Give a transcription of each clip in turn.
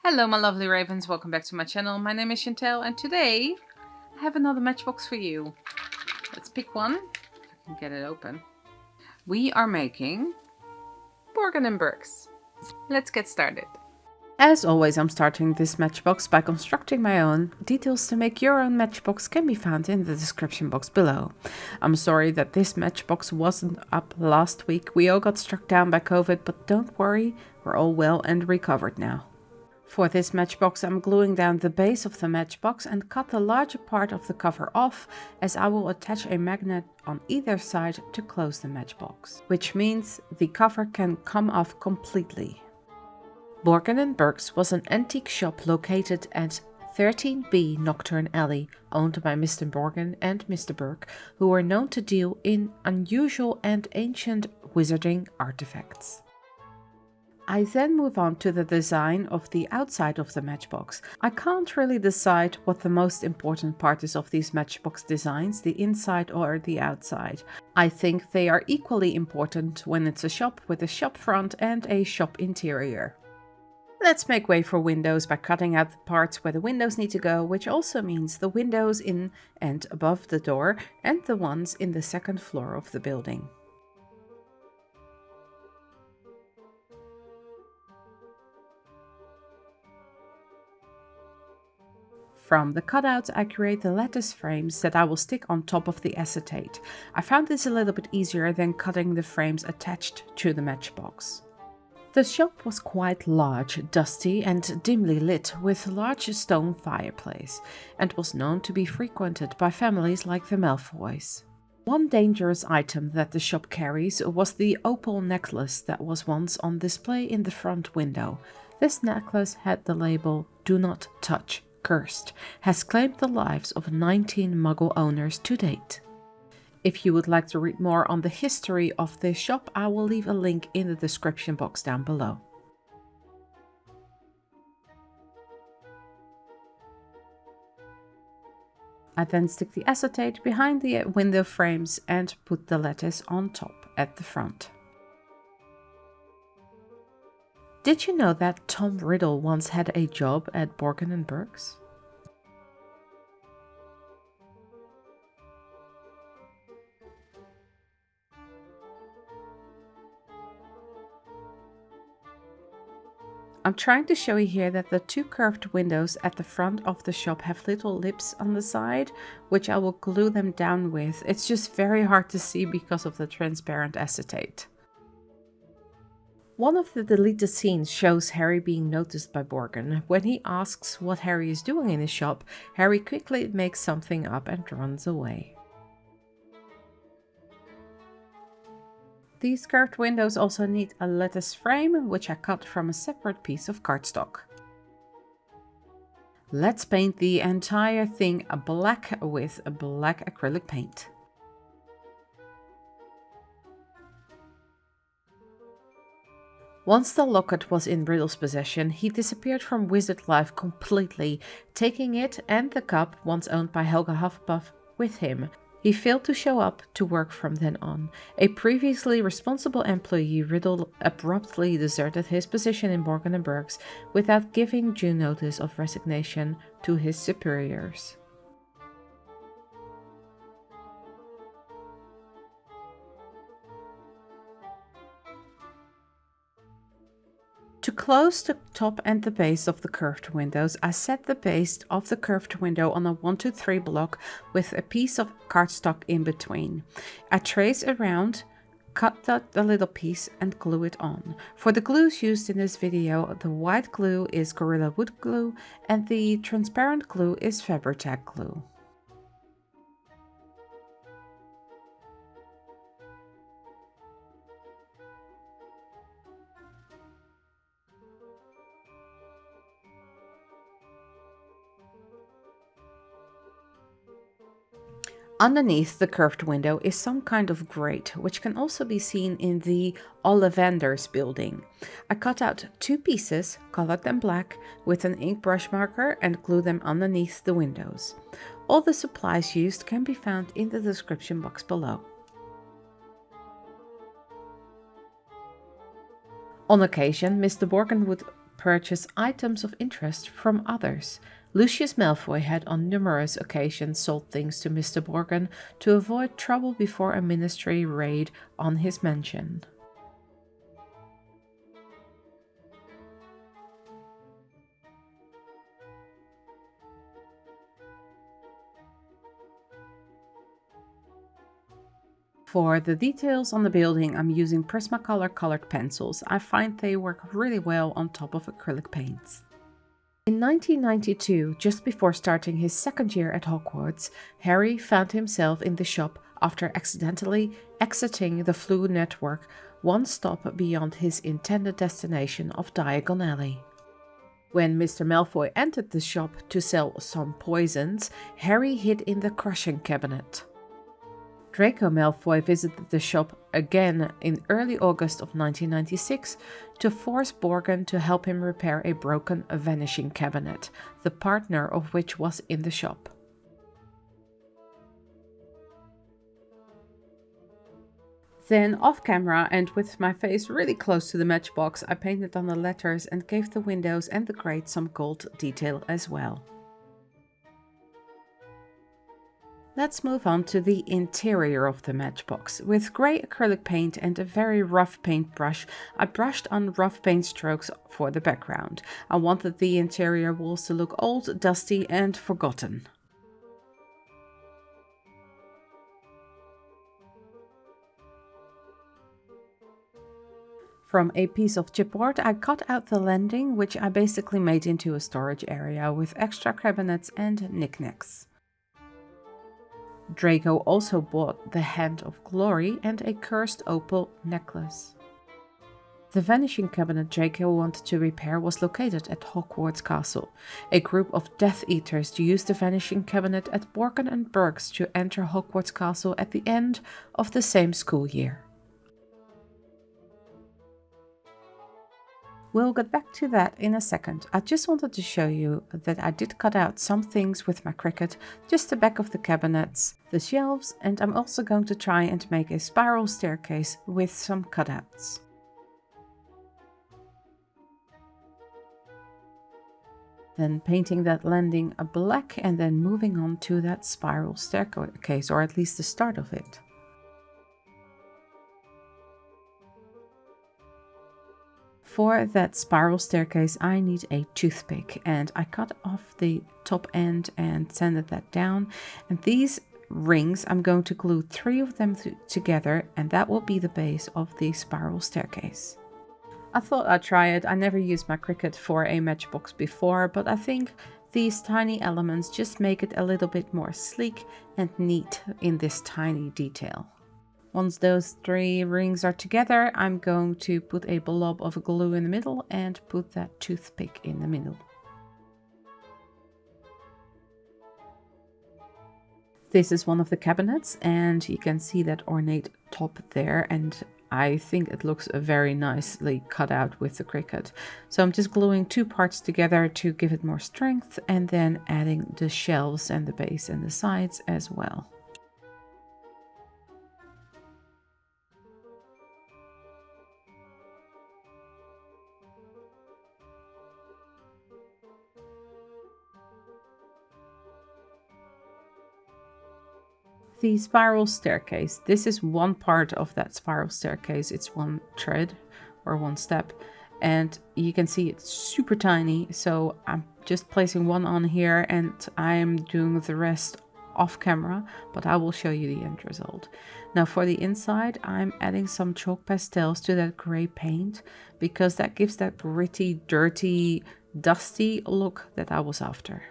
Hello my lovely ravens, welcome back to my channel. My name is Chantel and today I have another matchbox for you. Let's pick one, if I can get it open. We are making Borgin Burkes. Let's get started. As always, I'm starting this matchbox by constructing my own. Details to make your own matchbox can be found in the description box below. I'm sorry that this matchbox wasn't up last week. We all got struck down by COVID, but don't worry, we're all well and recovered now. For this matchbox, I'm gluing down the base of the matchbox and cut the larger part of the cover off, as I will attach a magnet on either side to close the matchbox, which means the cover can come off completely. Borgin Burkes was an antique shop located at 13B Nocturne Alley, owned by Mr. Borgin and Mr. Burke, who were known to deal in unusual and ancient wizarding artifacts. I then move on to the design of the outside of the matchbox. I can't really decide what the most important part is of these matchbox designs, the inside or the outside. I think they are equally important when it's a shop with a shop front and a shop interior. Let's make way for windows by cutting out the parts where the windows need to go, which also means the windows in and above the door and the ones in the second floor of the building. From the cutouts, I create the lattice frames that I will stick on top of the acetate. I found this a little bit easier than cutting the frames attached to the matchbox. The shop was quite large, dusty and dimly lit with a large stone fireplace, and was known to be frequented by families like the Malfoys. One dangerous item that the shop carries was the opal necklace that was once on display in the front window. This necklace had the label "Do Not Touch. Cursed," has claimed the lives of 19 Muggle owners to date. If you would like to read more on the history of this shop, I will leave a link in the description box down below. I then stick the acetate behind the window frames and put the lattice on top at the front. Did you know that Tom Riddle once had a job at Borgin Burkes? I'm trying to show you here that the two curved windows at the front of the shop have little lips on the side, which I will glue them down with. It's just very hard to see because of the transparent acetate. One of the deleted scenes shows Harry being noticed by Borgin. When he asks what Harry is doing in his shop, Harry quickly makes something up and runs away. These curved windows also need a lattice frame, which I cut from a separate piece of cardstock. Let's paint the entire thing black with a black acrylic paint. Once the locket was in Riddle's possession, he disappeared from wizard life completely, taking it and the cup, once owned by Helga Hufflepuff, with him. He failed to show up to work from then on. A previously responsible employee, Riddle abruptly deserted his position in Borgin Burkes without giving due notice of resignation to his superiors. To close the top and the base of the curved windows, I set the base of the curved window on a 1-2-3 block with a piece of cardstock in between. I trace around, cut the little piece and glue it on. For the glues used in this video, the white glue is Gorilla Wood glue and the transparent glue is Fabri-Tac glue. Underneath the curved window is some kind of grate, which can also be seen in the Ollivanders building. I cut out two pieces, colored them black, with an ink brush marker and glue them underneath the windows. All the supplies used can be found in the description box below. On occasion, Mr. Borgin would purchase items of interest from others. Lucius Malfoy had on numerous occasions sold things to Mr. Borgin to avoid trouble before a ministry raid on his mansion. For the details on the building, I'm using Prismacolor colored pencils. I find they work really well on top of acrylic paints. In 1992, just before starting his second year at Hogwarts, Harry found himself in the shop after accidentally exiting the Floo network one stop beyond his intended destination of Diagon Alley. When Mr. Malfoy entered the shop to sell some poisons, Harry hid in the crushing cabinet. Draco Malfoy visited the shop again in early August of 1996 to force Borgin to help him repair a broken vanishing cabinet, the partner of which was in the shop. Then, off camera and with my face really close to the matchbox, I painted on the letters and gave the windows and the grate some gold detail as well. Let's move on to the interior of the matchbox. With grey acrylic paint and a very rough paintbrush, I brushed on rough paint strokes for the background. I wanted the interior walls to look old, dusty and forgotten. From a piece of chipboard, I cut out the landing, which I basically made into a storage area with extra cabinets and knickknacks. Draco also bought the Hand of Glory and a cursed opal necklace. The vanishing cabinet Draco wanted to repair was located at Hogwarts Castle. A group of Death Eaters used the vanishing cabinet at Borgin Burkes to enter Hogwarts Castle at the end of the same school year. We'll get back to that in a second. I just wanted to show you that I did cut out some things with my Cricut, just the back of the cabinets, the shelves, and I'm also going to try and make a spiral staircase with some cutouts. Then painting that landing black and then moving on to that spiral staircase, or at least the start of it. For that spiral staircase, I need a toothpick, and I cut off the top end and sanded that down. And these rings, I'm going to glue 3 of them together, and that will be the base of the spiral staircase. I thought I'd try it. I never used my Cricut for a matchbox before, but I think these tiny elements just make it a little bit more sleek and neat in this tiny detail. Once those 3 rings are together, I'm going to put a blob of glue in the middle and put that toothpick in the middle. This is one of the cabinets, and you can see that ornate top there, and I think it looks very nicely cut out with the Cricut. So I'm just gluing 2 parts together to give it more strength, and then adding the shelves and the base and the sides as well. The spiral staircase. This is one part of that spiral staircase. It's one thread or one step, and you can see it's super tiny. So I'm just placing one on here and I'm doing the rest off camera, but I will show you the end result. Now for the inside, I'm adding some chalk pastels to that gray paint because that gives that gritty, dirty, dusty look that I was after.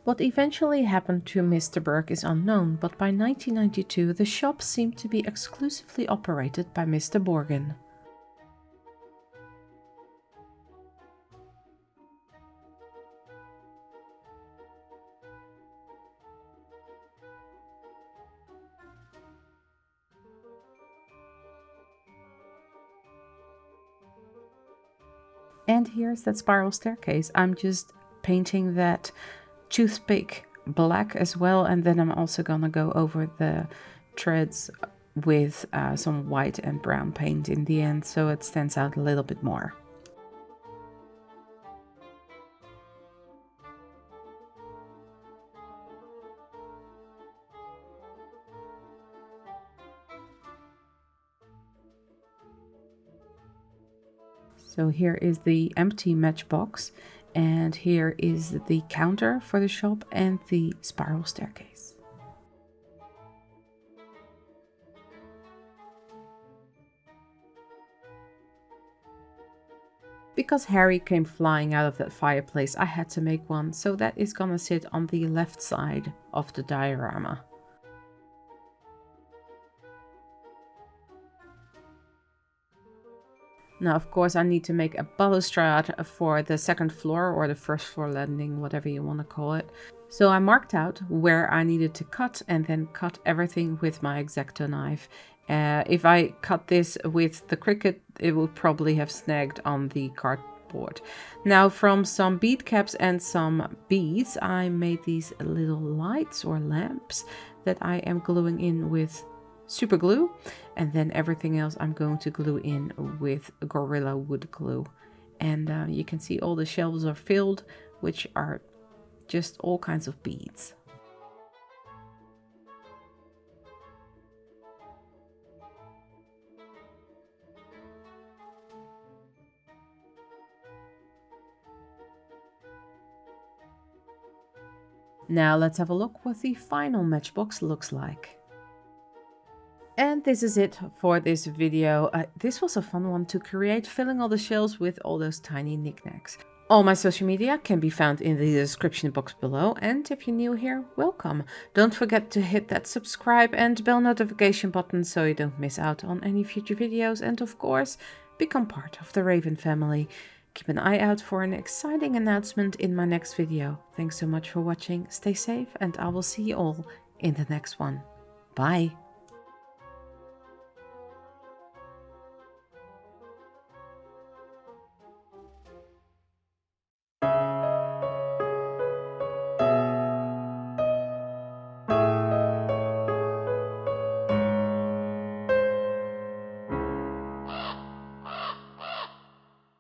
What eventually happened to Mr. Burke is unknown, but by 1992 the shop seemed to be exclusively operated by Mr. Borgin. And here's that spiral staircase. I'm just painting that toothpick black as well, and then I'm also gonna go over the threads with some white and brown paint in the end, so it stands out a little bit more. So here is the empty matchbox, and here is the counter for the shop and the spiral staircase. Because Harry came flying out of that fireplace, I had to make one, so that is gonna sit on the left side of the diorama. Now, of course, I need to make a balustrade for the second floor or the first floor landing, whatever you want to call it. So I marked out where I needed to cut and then cut everything with my X-Acto knife. If I cut this with the Cricut, it would probably have snagged on the cardboard. Now, from some bead caps and some beads, I made these little lights or lamps that I am gluing in with super glue, and then everything else I'm going to glue in with Gorilla Wood glue. And you can see all the shelves are filled, which are just all kinds of beads. Now let's have a look what the final matchbox looks like. And this is it for this video. This was a fun one to create, filling all the shelves with all those tiny knickknacks. All my social media can be found in the description box below, and if you're new here, welcome. Don't forget to hit that subscribe and bell notification button so you don't miss out on any future videos, and of course, become part of the Raven family. Keep an eye out for an exciting announcement in my next video. Thanks so much for watching, stay safe, and I will see you all in the next one. Bye!